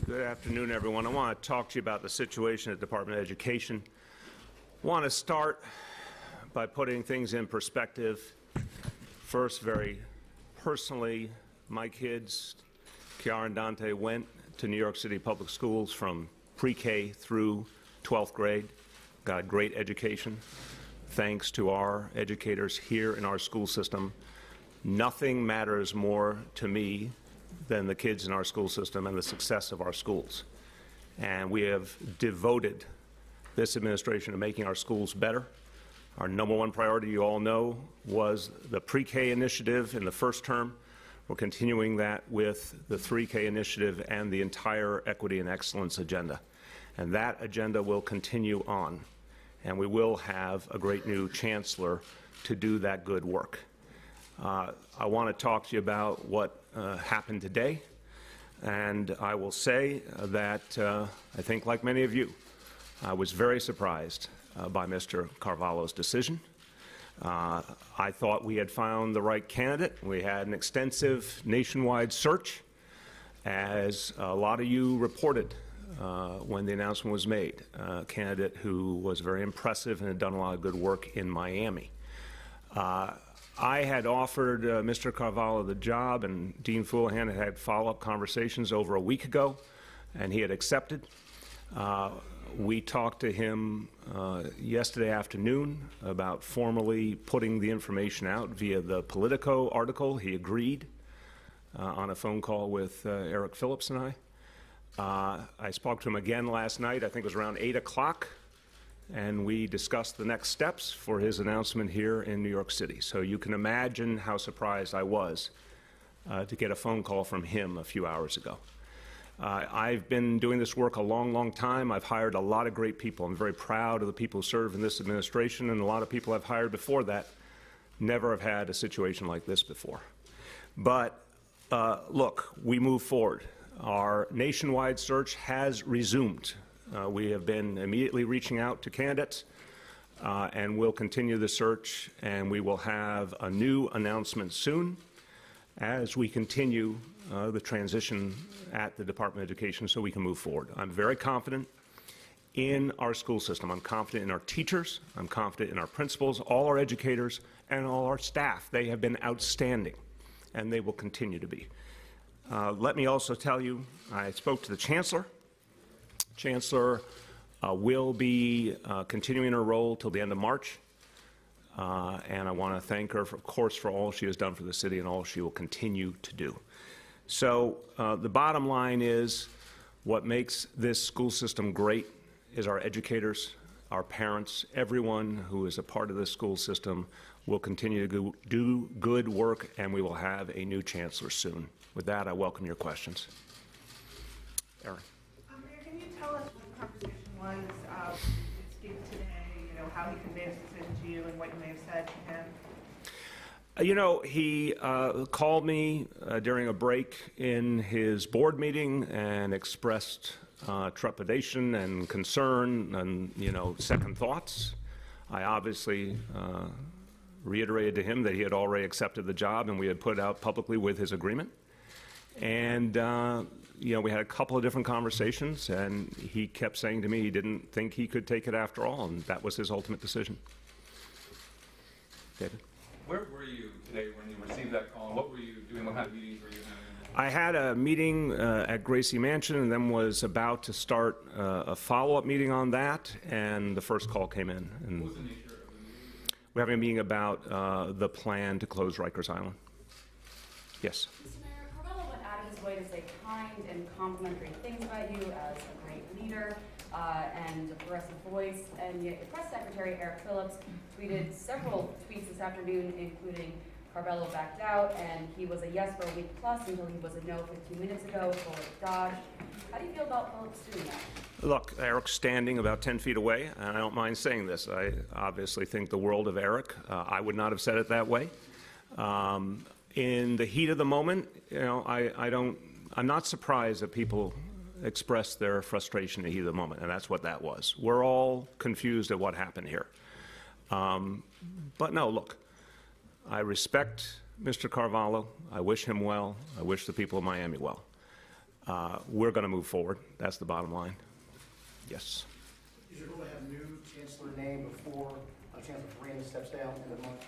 Good afternoon, everyone. I want to talk to you about the situation at the Department of Education. I want to start by putting things in perspective. First, very personally, my kids, Kiara and Dante, went to New York City Public Schools from pre-K through 12th grade, got a great education. Thanks to our educators here in our school system, nothing matters more to me than the kids in our school system and the success of our schools. And we have devoted this administration to making our schools better. Our number one priority, you all know, was the pre-K initiative in the first term. We're continuing that with the 3K initiative and the entire equity and excellence agenda. And that agenda will continue on. And we will have a great new chancellor to do that good work. I want to talk to you about what happened today, and I will say that I think, like many of you, I was very surprised by Mr. Carvalho's decision. I thought we had found the right candidate. We had an extensive nationwide search, as a lot of you reported when the announcement was made, a candidate who was very impressive and had done a lot of good work in Miami. I had offered Mr. Carvalho the job, and Dean Fullahan had follow-up conversations over a week ago, and he had accepted. We talked to him yesterday afternoon about formally putting the information out via the Politico article. He agreed on a phone call with Eric Phillips and I spoke to him again last night. I think it was around 8 o'clock. And we discussed the next steps for his announcement here in New York City. So you can imagine how surprised I was to get a phone call from him a few hours ago. I've been doing this work a long, long time. I've hired a lot of great people. I'm very proud of the people who serve in this administration, and a lot of people I've hired before that never have had a situation like this before. But look, we move forward. Our nationwide search has resumed. We have been immediately reaching out to candidates, and we'll continue the search, and we will have a new announcement soon as we continue the transition at the Department of Education so we can move forward. I'm very confident in our school system. I'm confident in our teachers. I'm confident in our principals, all our educators, and all our staff. They have been outstanding, and they will continue to be. Let me also tell you, I spoke to the Chancellor. Chancellor will be continuing her role till the end of March, and I want to thank her, of course, for all she has done for the city and all she will continue to do. So the bottom line is, what makes this school system great is our educators, our parents, everyone who is a part of this school system will continue to do good work, and we will have a new chancellor soon. With that, I welcome your questions. Aaron. Can you tell us what the conversation was with Steve today, how he conveyed his decision to you and what you may have said to him? He called me during a break in his board meeting and expressed trepidation and concern and, second thoughts. I obviously reiterated to him that he had already accepted the job and we had put it out publicly with his agreement. And, we had a couple of different conversations, and he kept saying to me he didn't think he could take it after all, and that was his ultimate decision. David? Where were you today when you received that call? What were you doing? What kind of meetings were you having? I had a meeting at Gracie Mansion and then was about to start a follow-up meeting on that, and the first call came in. And what was the nature of the meeting? We're having a meeting about the plan to close Rikers Island. Yes? Mr. Mayor, Carvalho went out of his way to say kind and complimentary things about you as a great leader and a progressive voice, and yet your press secretary, Eric Phillips, tweeted several tweets this afternoon, including Carvalho backed out, and he was a yes for a week plus until he was a no 15 minutes ago, full of dodge. How do you feel about Phillips doing that? Look, Eric's standing about 10 feet away, and I don't mind saying this. I obviously think the world of Eric. I would not have said it that way. In the heat of the moment, I'm not surprised that people express their frustration in the heat of the moment, and that's what that was. We're all confused at what happened here. But no, look, I respect Mr. Carvalho. I wish him well. I wish the people of Miami well. we're going to move forward. That's the bottom line. Yes. Is your goal to have a new chancellor name before Chancellor Farina steps down in the month?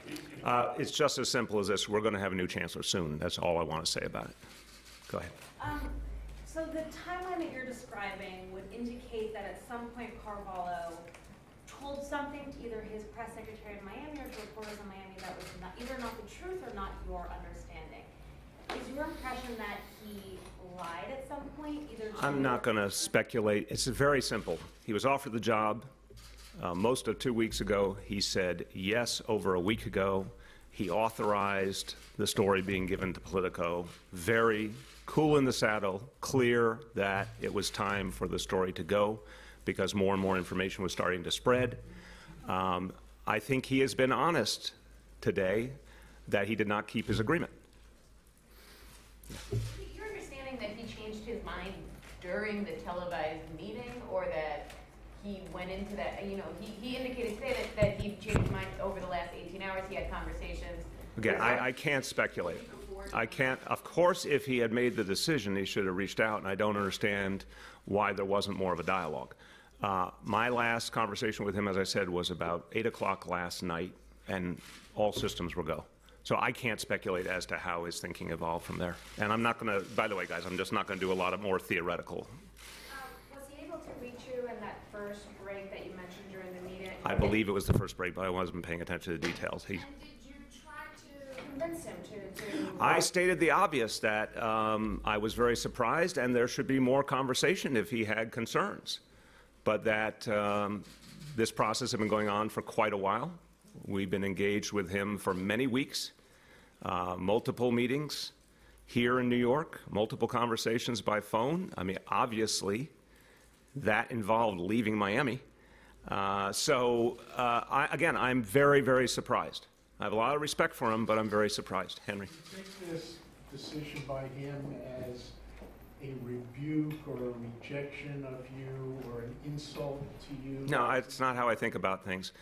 It's just as simple as this. We're going to have a new chancellor soon. That's all I want to say about it. Go ahead. So the timeline that you're describing would indicate that at some point Carvalho told something to either his press secretary in Miami or to reporters in Miami that was either not the truth or not your understanding. Is your impression that he lied at some point? I'm not going to speculate. It's very simple. He was offered the job most of 2 weeks ago. He said yes over a week ago. He authorized the story being given to Politico. Very cool in the saddle, clear that it was time for the story to go because more and more information was starting to spread. I think he has been honest today that he did not keep his agreement. Your understanding that he changed his mind during the televised meeting, or that he went into that, you know, he indicated today that he changed his mind over the last 18 hours, he had conversations. Again, I can't speculate. I can't. Of course, if he had made the decision, he should have reached out, and I don't understand why there wasn't more of a dialogue. My last conversation with him, as I said, was about 8 o'clock last night, and all systems were go. So I can't speculate as to how his thinking evolved from there. And I'm not going to, by the way, guys, I'm just not going to do a lot of more theoretical. Was he able to reach you in that first break that you mentioned during the meeting? I believe it was the first break, but I wasn't paying attention to the details. And did you try to convince him to I stated the obvious, that I was very surprised and there should be more conversation if he had concerns. But that this process had been going on for quite a while. We've been engaged with him for many weeks, multiple meetings here in New York, multiple conversations by phone. I mean, obviously, that involved leaving Miami. Again, I'm very, very surprised. I have a lot of respect for him, but I'm very surprised. Henry. Do you take this decision by him as a rebuke or a rejection of you or an insult to you? No, it's not how I think about things.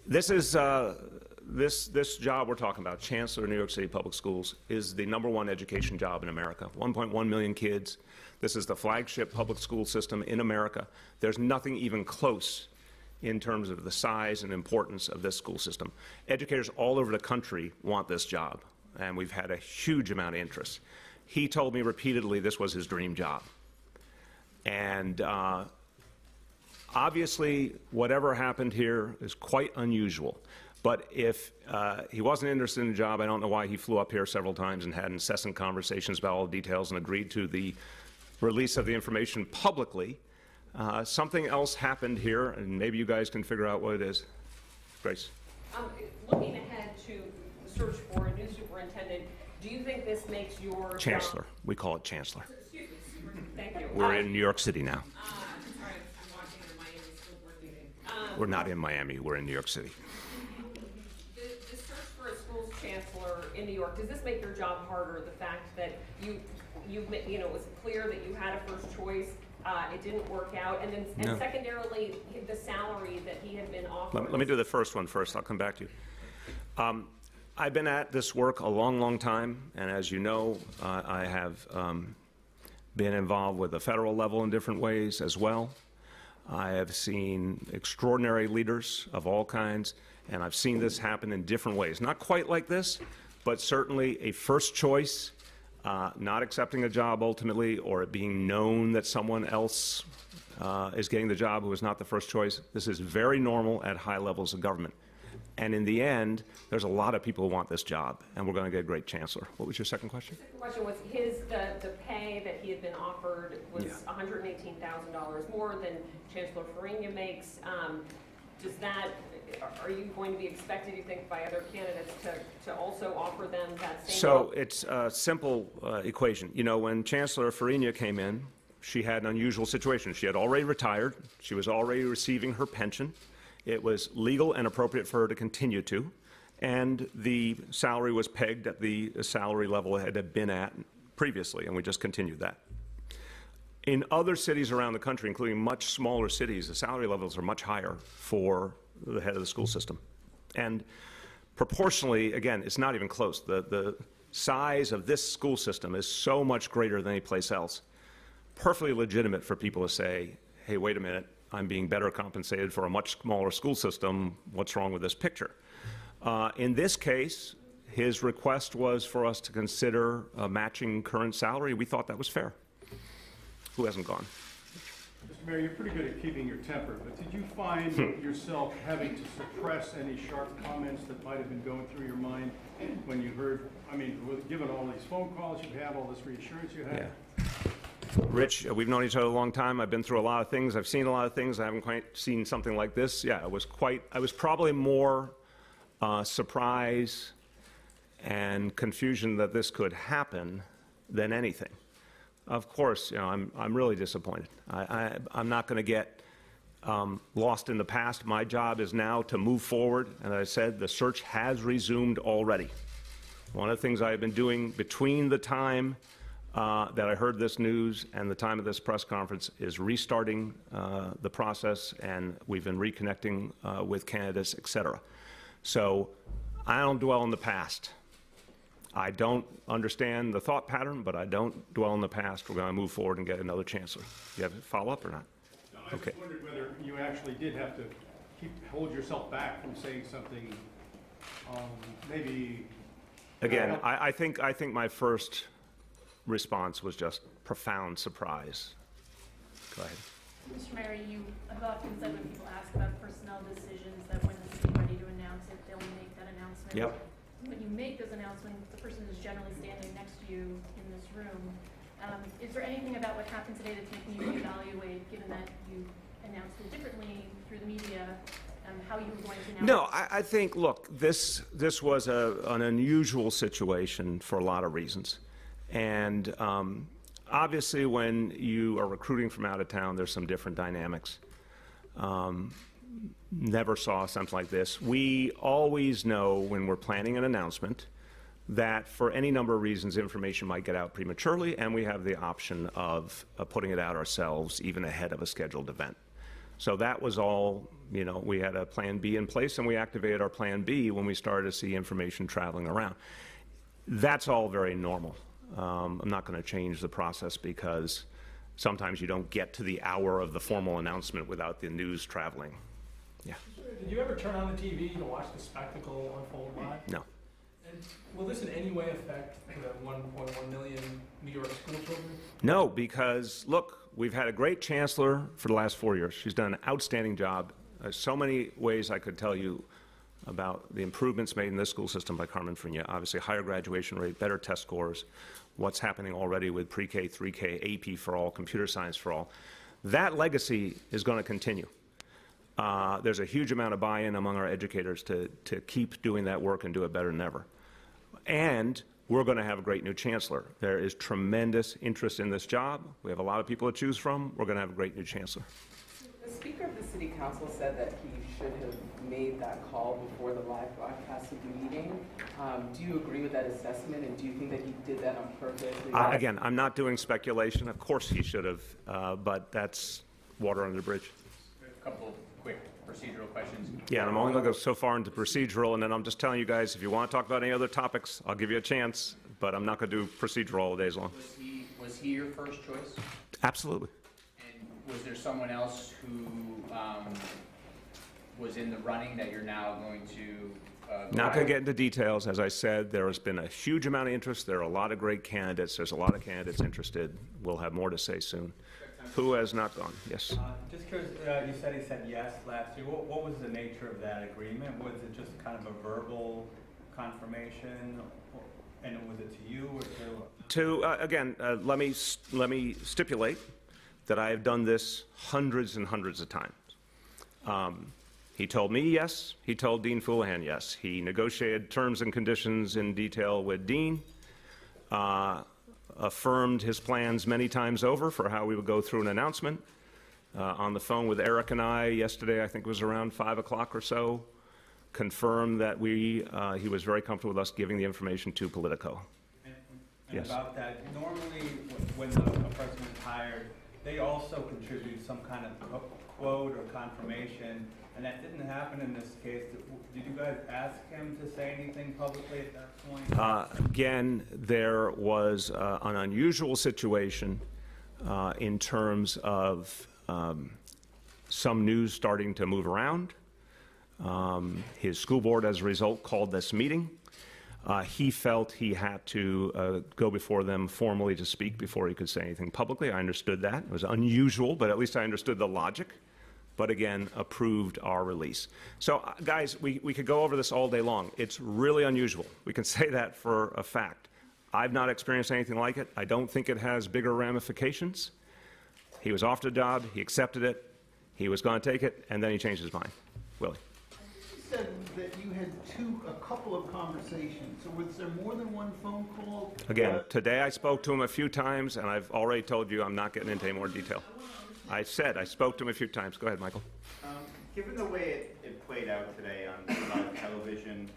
This is this job we're talking about, Chancellor of New York City Public Schools, is the #1 education job in America. 1.1 million kids. This is the flagship public school system in America. There's nothing even close in terms of the size and importance of this school system. Educators all over the country want this job, and we've had a huge amount of interest. He told me repeatedly this was his dream job. And obviously, whatever happened here is quite unusual. But if he wasn't interested in the job, I don't know why he flew up here several times and had incessant conversations about all the details and agreed to the release of the information publicly. Something else happened here, and maybe you guys can figure out what it is. Grace. Looking ahead to the search for a new superintendent, do you think this makes your Chancellor. job... We call it Chancellor. Excuse me. Thank you. We're in New York City now. Sorry, I'm watching the Miami School Board meeting. We're not in Miami. We're in New York City. The search for a schools chancellor in New York, does this make your job harder? The fact that you know, it was clear that you had a first choice, it didn't work out, and then No. secondarily, the salary that he had been offered. Let me do the first one first. I'll come back to you. I've been at this work a long, long time, and as you know, I have been involved with the federal level in different ways as well. I have seen extraordinary leaders of all kinds, and I've seen this happen in different ways. Not quite like this, but certainly a first choice, not accepting a job ultimately, or it being known that someone else is getting the job who was not the first choice. This is very normal at high levels of government. And in the end, there's a lot of people who want this job, and we're going to get a great chancellor. What was your second question? The second question was the pay that he had been offered was $118,000 more than Chancellor Farina makes. Are you going to be expected, you think, by other candidates to also offer them that same? So it's a simple equation. You know, when Chancellor Farina came in, she had an unusual situation. She had already retired. She was already receiving her pension. It was legal and appropriate for her to continue to, and the salary was pegged at the salary level it had been at previously, and we just continued that. In other cities around the country, including much smaller cities, the salary levels are much higher for the head of the school system. And proportionally, again, it's not even close. The size of this school system is so much greater than any place else perfectly legitimate for people to say, hey, wait a minute, I'm being better compensated for a much smaller school system. What's wrong with this picture? In this case, his request was for us to consider matching current salary. We thought that was fair. Who hasn't gone? Mr. Mayor, you're pretty good at keeping your temper, but did you find yourself having to suppress any sharp comments that might have been going through your mind when you heard, I mean, given all these phone calls you had, all this reassurance you had? Yeah. Rich, we've known each other a long time. I've been through a lot of things. I've seen a lot of things. I haven't quite seen something like this. Yeah, I was probably more surprise and confusion that this could happen than anything. Of course, you know, I'm really disappointed. I'm not going to get lost in the past. My job is now to move forward, and as I said, the search has resumed already. One of the things I've been doing between the time that I heard this news and the time of this press conference is restarting the process, and we've been reconnecting with candidates, et cetera. So I don't dwell in the past. I don't understand the thought pattern, but I don't dwell in the past. We're going to move forward and get another chancellor. You have a follow-up or not? No, I just wondered whether you actually did have to hold yourself back from saying something, maybe. Again, I think my first response was just profound surprise. Go ahead. Mr. Mayor, you have often said when people ask about personnel decisions that when the city is ready to announce it, they'll make that announcement. Yep. When you make those announcements, the person is generally standing next to you in this room. Is there anything about what happened today that's making you reevaluate, given that you announced it differently through the media, how you were going to announce? No, I think, look, this was an unusual situation for a lot of reasons. And obviously, when you are recruiting from out of town, there's some different dynamics. Never saw something like this. We always know when we're planning an announcement that for any number of reasons, information might get out prematurely, and we have the option of putting it out ourselves even ahead of a scheduled event. So that was all, you know, we had a plan B in place, and we activated our plan B when we started to see information traveling around. That's all very normal. I'm not going to change the process because sometimes you don't get to the hour of the formal announcement without the news traveling. Yeah. Did you ever turn on the TV to watch the spectacle unfold live? No. And will this in any way affect the 1.1 million New York school children? No, because look, we've had a great chancellor for the last 4 years. She's done an outstanding job. There's so many ways I could tell you about the improvements made in this school system by Carmen Frenia. Obviously, higher graduation rate, better test scores, what's happening already with pre-K, 3K, AP for all, computer science for all. That legacy is going to continue. There's a huge amount of buy-in among our educators to keep doing that work and do it better than ever. And we're going to have a great new chancellor. There is tremendous interest in this job. We have a lot of people to choose from. We're going to have a great new chancellor. The Speaker of the City Council said that he should have made that call before the live broadcast of the meeting. Do you agree with that assessment, and do you think that he did that on purpose? Again, I'm not doing speculation. Of course he should have, but that's water under the bridge. A couple quick procedural questions. Yeah, and I'm only going to go so far into procedural, and then I'm just telling you guys, if you want to talk about any other topics, I'll give you a chance, but I'm not going to do procedural all days long. Was he your first choice? Absolutely. And was there someone else who was in the running that you're now going to not going to get into details. As I said, there has been a huge amount of interest. There are a lot of great candidates. There's a lot of candidates interested. We'll have more to say soon. Who has not gone? Yes. Just curious, you said he said yes last year. What was the nature of that agreement? Was it just kind of a verbal confirmation, and was it to you or to? Again, let me stipulate that I have done this hundreds and hundreds of times. He told me yes. He told Dean Foulahan yes. He negotiated terms and conditions in detail with Dean. Affirmed his plans many times over for how we would go through an announcement. On the phone with Eric and I yesterday, I think it was around 5 o'clock or so, confirmed that he was very comfortable with us giving the information to Politico. And yes. About that, normally when a person is hired, they also contribute some kind of quote or confirmation, and that didn't happen in this case. Did you guys ask him to say anything publicly at that point? Again, there was an unusual situation in terms of some news starting to move around. His school board, as a result, called this meeting. He felt he had to go before them formally to speak before he could say anything publicly. I understood that. It was unusual, but at least I understood the logic. But again, approved our release. So, guys, we could go over this all day long. It's really unusual. We can say that for a fact. I've not experienced anything like it. I don't think it has bigger ramifications. He was off the job. He accepted it. He was going to take it, and then he changed his mind. Willie. You said that you had a couple of conversations. So was there more than one phone call? Again, today I spoke to him a few times, and I've already told you I'm not getting into any more detail. I said I spoke to him a few times. Go ahead, Michael. Given the way it played out today on live television,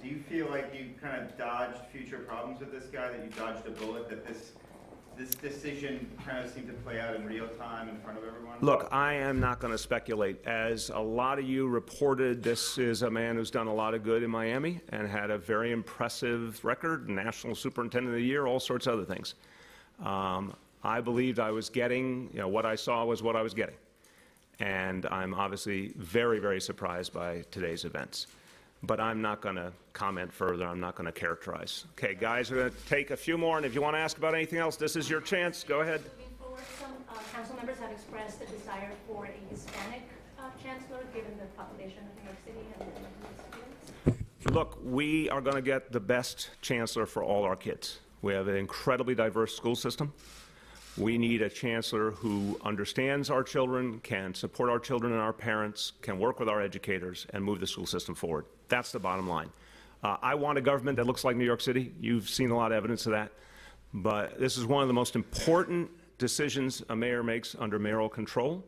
do you feel like you kind of dodged future problems with this guy, that you dodged a bullet, that this decision kind of seemed to play out in real time in front of everyone? Look, I am not going to speculate. As a lot of you reported, this is a man who's done a lot of good in Miami and had a very impressive record, National Superintendent of the Year, all sorts of other things. I believed I was getting, what I saw was what I was getting. And I'm obviously very, very surprised by today's events. But I'm not going to comment further. I'm not going to characterize. Okay, guys, we're going to take a few more, and if you want to ask about anything else, this is your chance. Go ahead. Moving forward, some council members have expressed a desire for a Hispanic chancellor, given the population of New York City and the students. Look, we are going to get the best chancellor for all our kids. We have an incredibly diverse school system. We need a chancellor who understands our children, can support our children and our parents, can work with our educators, and move the school system forward. That's the bottom line. I want a government that looks like New York City. You've seen a lot of evidence of that. But this is one of the most important decisions a mayor makes under mayoral control.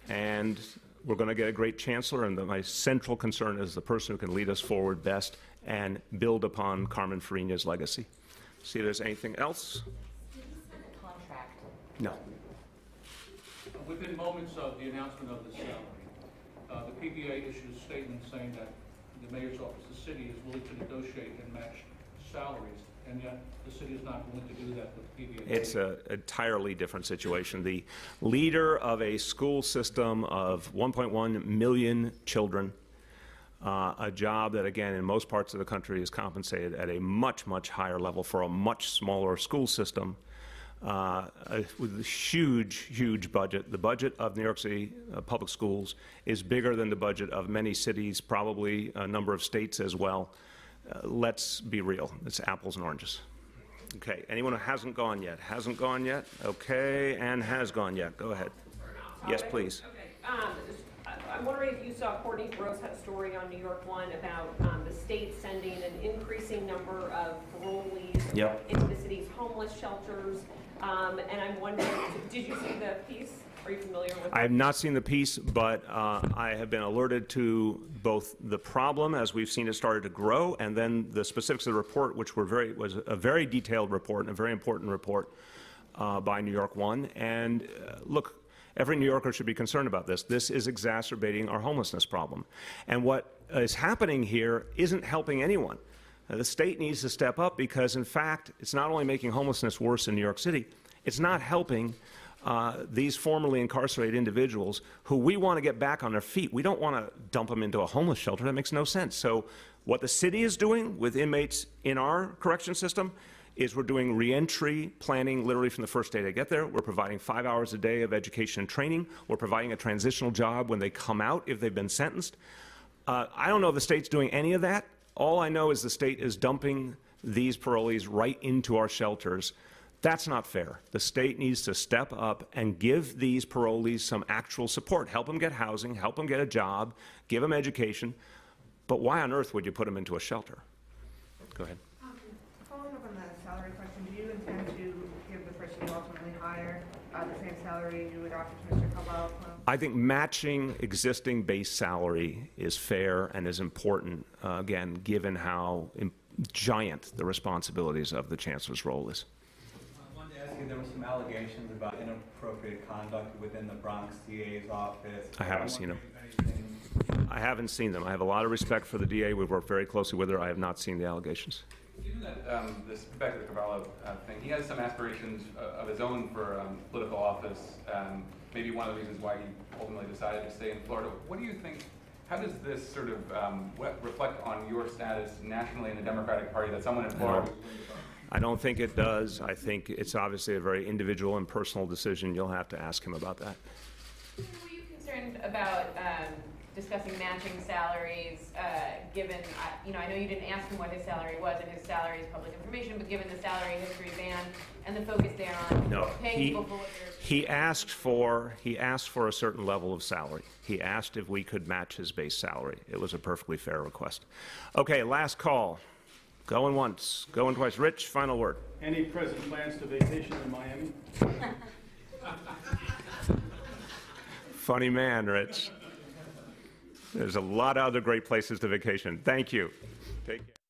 And we're going to get a great chancellor, and my central concern is the person who can lead us forward best and build upon Carmen Farina's legacy. See if there's anything else? No. Within moments of the announcement of the salary, the PBA issued a statement saying that the mayor's office, the city, is willing to negotiate and match salaries, and yet the city is not willing to do that with PBA. It's an entirely different situation. The leader of a school system of 1.1 million children, a job that, again, in most parts of the country is compensated at a much, much higher level for a much smaller school system, with a huge, huge budget. The budget of New York City public schools is bigger than the budget of many cities, probably a number of states as well. Let's be real. It's apples and oranges. Okay, anyone who hasn't gone yet? Hasn't gone yet? Okay, and has gone yet. Go ahead. Yes, please. Okay. I'm wondering if you saw Courtney Gross had a story on New York One about the state sending an increasing number of parolees into the city's homeless shelters. And I'm wondering, did you see the piece? Are you familiar with it? I have not seen the piece, but I have been alerted to both the problem as we've seen it started to grow, and then the specifics of the report, which was a very detailed report and a very important report by New York One. And look, every New Yorker should be concerned about this. This is exacerbating our homelessness problem. And what is happening here isn't helping anyone. The state needs to step up because, in fact, it's not only making homelessness worse in New York City, it's not helping these formerly incarcerated individuals who we want to get back on their feet. We don't want to dump them into a homeless shelter. That makes no sense. So what the city is doing with inmates in our correction system is we're doing reentry planning literally from the first day they get there. We're providing 5 hours a day of education and training. We're providing a transitional job when they come out if they've been sentenced. I don't know if the state's doing any of that. All I know is the state is dumping these parolees right into our shelters. That's not fair. The state needs to step up and give these parolees some actual support. Help them get housing, help them get a job, give them education. But why on earth would you put them into a shelter? Go ahead. Following up on the salary question, do you intend to give the person you ultimately hire the same salary you would offer to Mr. Carvalho? I think matching existing base salary is fair and is important, again, given how giant the responsibilities of the chancellor's role is. I wanted to ask you, there were some allegations about inappropriate conduct within the Bronx DA's office. I haven't seen them. I haven't seen them. I have a lot of respect for the DA. We've worked very closely with her. I have not seen the allegations. Given This back to the Carvalho thing, he has some aspirations of his own for political office. Maybe one of the reasons why he ultimately decided to stay in Florida. What do you think? How does this sort of reflect on your status nationally in the Democratic Party that someone in Florida? I don't think it does. I think it's obviously a very individual and personal decision. You'll have to ask him about that. Were you concerned about discussing matching salaries, given, I know you didn't ask him what his salary was, and his salary is public information, but given the salary history ban and the focus there on paying people for what they're... He asked for a certain level of salary. He asked if we could match his base salary. It was a perfectly fair request. Okay, last call. Going once, going twice. Rich, final word. Any present plans to vacation in Miami? Funny man, Rich. There's a lot of other great places to vacation. Thank you. Take care.